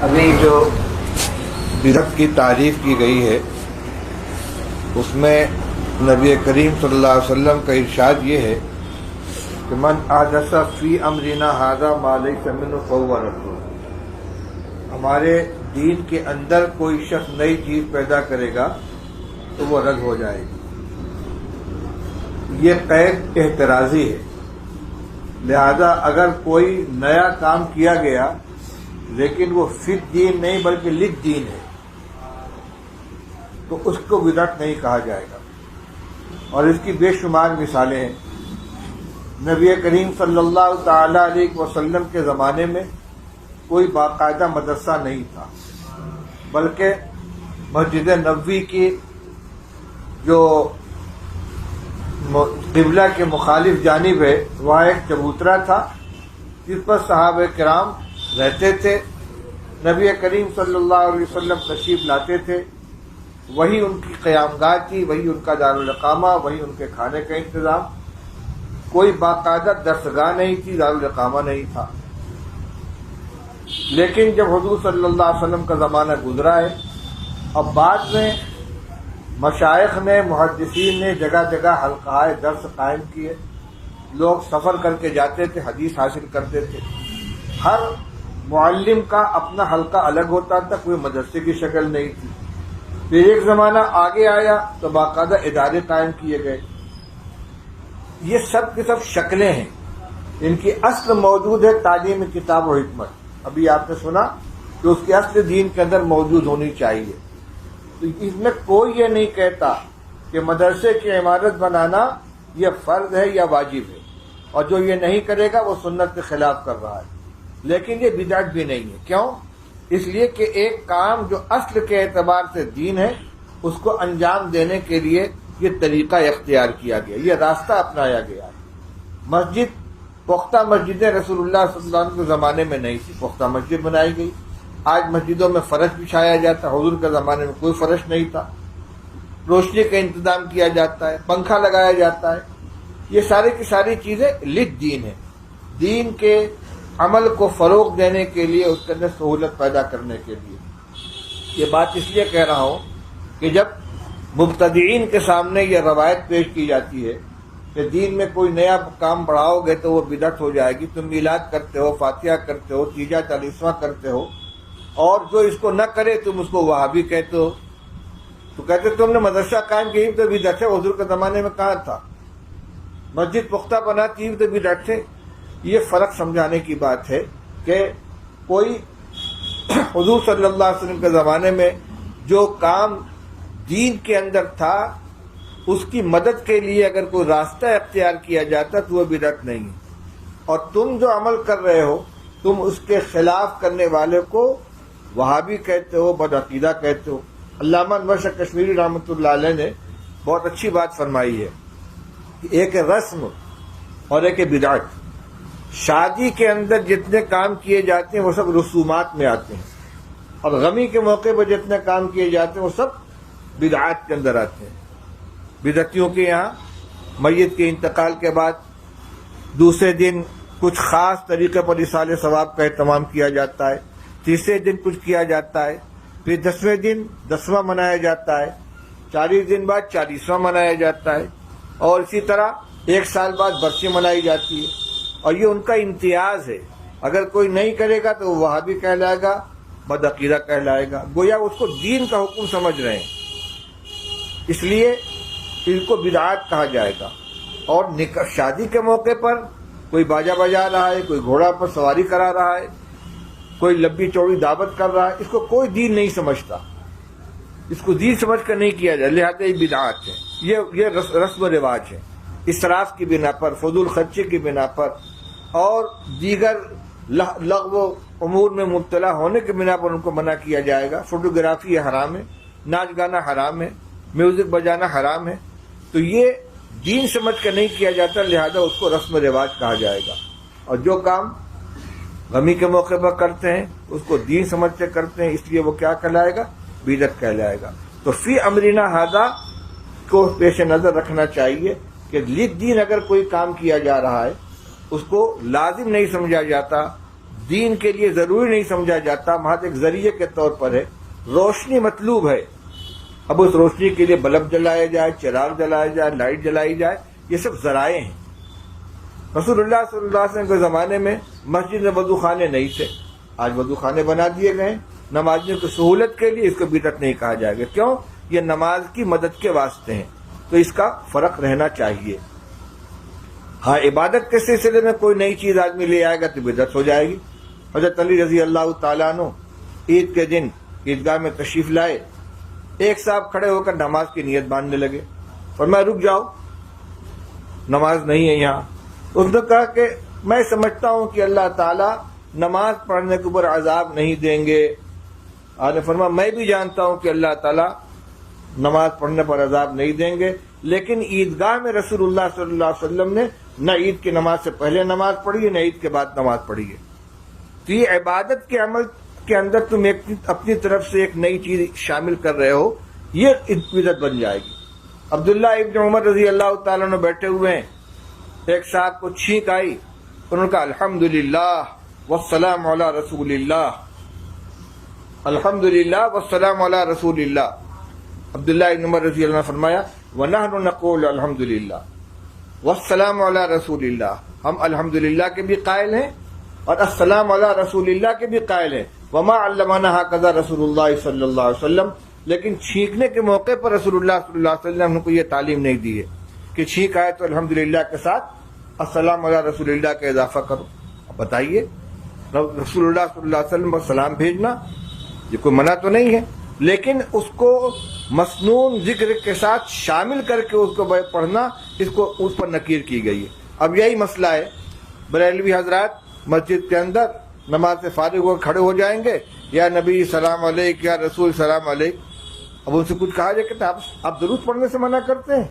ابھی جو بدعت کی تعریف کی گئی ہے اس میں نبی کریم صلی اللہ علیہ وسلم کا ارشاد یہ ہے کہ من احدث فی امرنا ھذا ما لیس منہ فہو رد۔ ہمارے دین کے اندر کوئی شخص نئی چیز پیدا کرے گا تو وہ رد ہو جائے گی۔ یہ قید احترازی ہے، لہذا اگر کوئی نیا کام کیا گیا لیکن وہ فی الدین نہیں بلکہ للدین ہے تو اس کو بدعت نہیں کہا جائے گا، اور اس کی بے شمار مثالیں ہیں۔ نبی کریم صلی اللہ تعالی علیہ وسلم کے زمانے میں کوئی باقاعدہ مدرسہ نہیں تھا، بلکہ مسجد نبوی کی جو قبلہ کے مخالف جانب ہے وہاں ایک چبوترا تھا جس پر صحابہ کرام رہتے تھے۔ نبی کریم صلی اللہ علیہ وسلم تشریف لاتے تھے، وہی ان کی قیامگاہ تھی، وہی ان کا دارالاقامہ، وہی ان کے کھانے کا انتظام۔ کوئی باقاعدہ درسگاہ نہیں تھی، دارالاقامہ نہیں تھا۔ لیکن جب حضور صلی اللہ علیہ وسلم کا زمانہ گزرا ہے، اب بعد میں مشائخ نے، محدثین نے جگہ جگہ حلقۂ درس قائم کیے، لوگ سفر کر کے جاتے تھے، حدیث حاصل کرتے تھے۔ ہر معلم کا اپنا حلقہ الگ ہوتا تھا، کوئی مدرسے کی شکل نہیں تھی۔ پھر ایک زمانہ آگے آیا تو باقاعدہ ادارے قائم کیے گئے۔ یہ سب کی سب شکلیں ہیں، ان کی اصل موجود ہے تعلیم کتاب و حکمت۔ ابھی آپ نے سنا کہ اس کی اصل دین کے اندر موجود ہونی چاہیے۔ تو اس میں کوئی یہ نہیں کہتا کہ مدرسے کی عمارت بنانا یہ فرض ہے یا واجب ہے، اور جو یہ نہیں کرے گا وہ سنت کے خلاف کر رہا ہے۔ لیکن یہ بدعت بھی نہیں ہے۔ کیوں؟ اس لیے کہ ایک کام جو اصل کے اعتبار سے دین ہے اس کو انجام دینے کے لیے یہ طریقہ اختیار کیا گیا، یہ راستہ اپنایا گیا ہے۔ مسجد، پختہ مسجدیں رسول اللہ صلی اللہ علیہ وسلم کے زمانے میں نہیں تھی، پختہ مسجد بنائی گئی۔ آج مسجدوں میں فرش بچھایا جاتا ہے، حضور کے زمانے میں کوئی فرش نہیں تھا۔ روشنی کا انتظام کیا جاتا ہے، پنکھا لگایا جاتا ہے۔ یہ ساری کی ساری چیزیں للدین ہیں، دین کے عمل کو فروغ دینے کے لیے، اس کے اندر سہولت پیدا کرنے کے لیے۔ یہ بات اس لیے کہہ رہا ہوں کہ جب مبتدعین کے سامنے یہ روایت پیش کی جاتی ہے کہ دین میں کوئی نیا کام بڑھاؤ گے تو وہ بدعت ہو جائے گی، تم میلاد کرتے ہو، فاتحہ کرتے ہو، تیجا چالیسواں کرتے ہو، اور جو اس کو نہ کرے تم اس کو وہابی کہتے ہو، تو کہتے تم نے مدرسہ قائم کی تو بدعت ہے۔ حضور کے زمانے میں کہاں تھا؟ مسجد پختہ بناتی تو بدعت ہے۔ یہ فرق سمجھانے کی بات ہے کہ کوئی حضور صلی اللہ علیہ وسلم کے زمانے میں جو کام دین کے اندر تھا اس کی مدد کے لیے اگر کوئی راستہ اختیار کیا جاتا تو وہ بدعت نہیں ہے، اور تم جو عمل کر رہے ہو تم اس کے خلاف کرنے والے کو وہابی کہتے ہو، بدعقیدہ کہتے ہو۔ علامہ انور شاہ کشمیری رحمۃ اللہ علیہ نے بہت اچھی بات فرمائی ہے کہ ایک رسم اور ایک بدعت۔ شادی کے اندر جتنے کام کیے جاتے ہیں وہ سب رسومات میں آتے ہیں، اور غمی کے موقع پر جتنے کام کیے جاتے ہیں وہ سب بدعات کے اندر آتے ہیں۔ بدعتیوں کے یہاں میت کے انتقال کے بعد دوسرے دن کچھ خاص طریقے پر ایصال ثواب کا اہتمام کیا جاتا ہے، تیسرے دن کچھ کیا جاتا ہے، پھر 10ویں دن 10واں منایا جاتا ہے، 40 دن بعد 40واں منایا جاتا ہے، اور اسی طرح 1 سال بعد برسی منائی جاتی ہے۔ اور یہ ان کا امتیاز ہے، اگر کوئی نہیں کرے گا تو وہ وہابی کہلائے گا، بدعقیدہ کہلائے گا، گویا اس کو دین کا حکم سمجھ رہے ہیں، اس لیے ان کو بدعات کہا جائے گا۔ اور شادی کے موقع پر کوئی باجا بجا رہا ہے، کوئی گھوڑا پر سواری کرا رہا ہے، کوئی لمبی چوڑی دعوت کر رہا ہے، اس کو کوئی دین نہیں سمجھتا، اس کو دین سمجھ کر نہیں کیا جائے، لہذا یہ بدعات ہے۔ یہ رسم و رواج ہے، اسراف کی بنا پر، فضول خرچی کی بنا پر، اور دیگر لغو امور میں مبتلا ہونے کی بنا پر ان کو منع کیا جائے گا۔ فوٹوگرافی حرام ہے، ناچ گانا حرام ہے، میوزک بجانا حرام ہے، تو یہ دین سمجھ کر نہیں کیا جاتا، لہذا اس کو رسم و رواج کہا جائے گا۔ اور جو کام غمی کے موقع پر کرتے ہیں اس کو دین سمجھ کے کرتے ہیں، اس لیے وہ کیا کہلائے گا؟ بدعت کہلائے گا۔ تو فی امرنا ھذا کو پیش نظر رکھنا چاہیے کہ للدین اگر کوئی کام کیا جا رہا ہے اس کو لازم نہیں سمجھا جاتا، دین کے لیے ضروری نہیں سمجھا جاتا، محض ایک ذریعے کے طور پر ہے۔ روشنی مطلوب ہے، اب اس روشنی کے لیے بلب جلایا جائے، چراغ جلایا جائے، لائٹ جلائی جائے، یہ سب ذرائع ہیں۔ رسول اللہ صلی اللہ علیہ وسلم کے زمانے میں مسجد میں وضو خانے نہیں تھے، آج وضو خانے بنا دیے گئے نمازیوں کی سہولت کے لیے، اس کو بدعت نہیں کہا جائے گا، کیوں؟ یہ نماز کی مدد کے واسطے ہیں، تو اس کا فرق رہنا چاہیے۔ ہاں عبادت کے سلسلے میں کوئی نئی چیز آدمی لے آئے گا تو بدعت ہو جائے گی۔ حضرت علی رضی اللہ تعالیٰ عنہ عید کے دن عیدگاہ میں تشریف لائے، ایک صاحب کھڑے ہو کر نماز کی نیت باندھنے لگے، فرمایا رک جاؤ، نماز نہیں ہے یہاں۔ اس نے کہا کہ میں سمجھتا ہوں کہ اللہ تعالیٰ نماز پڑھنے کے اوپر عذاب نہیں دیں گے۔ آپ نے فرمایا میں بھی جانتا ہوں کہ اللہ تعالیٰ نماز پڑھنے پر عذاب نہیں دیں گے، لیکن عیدگاہ میں رسول اللہ صلی اللہ علیہ وسلم نے نہ عید کی نماز سے پہلے نماز پڑھی ہے، نہ عید کے بعد نماز پڑھی ہے۔ تو یہ عبادت کے عمل کے اندر تم اپنی طرف سے ایک نئی چیز شامل کر رہے ہو، یہ بدعت بن جائے گی۔ عبداللہ ابن عمر رضی اللہ تعالیٰ عنہ بیٹھے ہوئے ہیں، ایک صاحب کو چھینک آئی، انہوں نے کہا الحمدللہ والسلام علی رسول اللہ، الحمدللہ والسلام علی رسول اللہ۔ عبداللہ ابن عمر رضی اللہ عنہ نے فرمایا وَنَحْنُ نَقُولُ الحمدللہ والسلام علی رسول اللہ، ہم الحمدللہ کے بھی قائل ہیں اور السلام علی رسول اللہ کے بھی قائل ہیں۔ وَمَا عَلَّمَنَا هَكَذَا رسول اللہ صلی اللہ علیہ وسلم، لیکن چھینکنے کے موقع پر رسول اللہ صلی اللہ علیہ وسلم نے کو یہ تعلیم نہیں دی ہے کہ چھینک آئے تو الحمدللہ کے ساتھ السلام علی رسول اللہ کا اضافہ کرو۔ اب بتائیے رسول اللہ صلی اللہ علیہ وسلم پر سلام بھیجنا یہ کوئی منع تو نہیں ہے، لیکن اس کو مسنون ذکر کے ساتھ شامل کر کے اس کو پڑھنا، اس پر نکیر کی گئی ہے۔ اب یہی مسئلہ ہے، بریلوی حضرات مسجد کے اندر نماز سے فارغ ہو کھڑے ہو جائیں گے، یا نبی سلام علیک، یا رسول سلام علیک۔ اب ان سے کچھ کہا جائے کہ آپ درود پڑھنے سے منع کرتے ہیں؟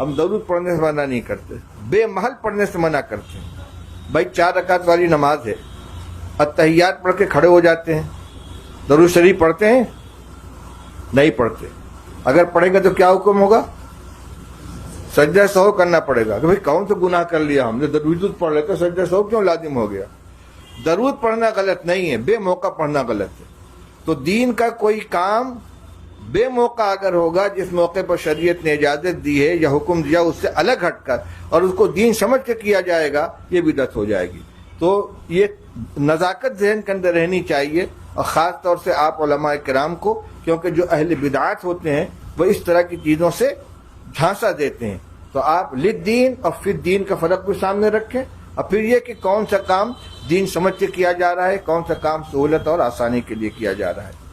ہم درود پڑھنے سے منع نہیں کرتے، بے محل پڑھنے سے منع کرتے ہیں۔ بھائی 4 رکعت والی نماز ہے، اتحیات پڑھ کے کھڑے ہو جاتے ہیں، درود شریف پڑھتے ہیں؟ نہیں پڑھتے۔ اگر پڑھیں گے تو کیا حکم ہوگا؟ سجدہ سہو کرنا پڑے گا کہ بھئی کون سے گناہ کر لیا ہم نے، درود پڑھ لیتے، سجدہ سہو کیوں لازم ہو گیا؟ درود پڑھنا غلط نہیں ہے، بے موقع پڑھنا غلط ہے۔ تو دین کا کوئی کام بے موقع اگر ہوگا، جس موقع پر شریعت نے اجازت دی ہے یا حکم دیا اس سے الگ ہٹ کر اور اس کو دین سمجھ کے کیا جائے گا، یہ بدعت ہو جائے گی۔ تو یہ نزاکت ذہن کے اندر رہنی چاہیے، اور خاص طور سے آپ علماء کرام کو، کیونکہ جو اہل بدعات ہوتے ہیں وہ اس طرح کی چیزوں سے جھانسا دیتے ہیں۔ تو آپ للدین اور فی الدین کا فرق بھی سامنے رکھیں، اور پھر یہ کہ کون سا کام دین سمجھ کے کیا جا رہا ہے، کون سا کام سہولت اور آسانی کے لیے کیا جا رہا ہے۔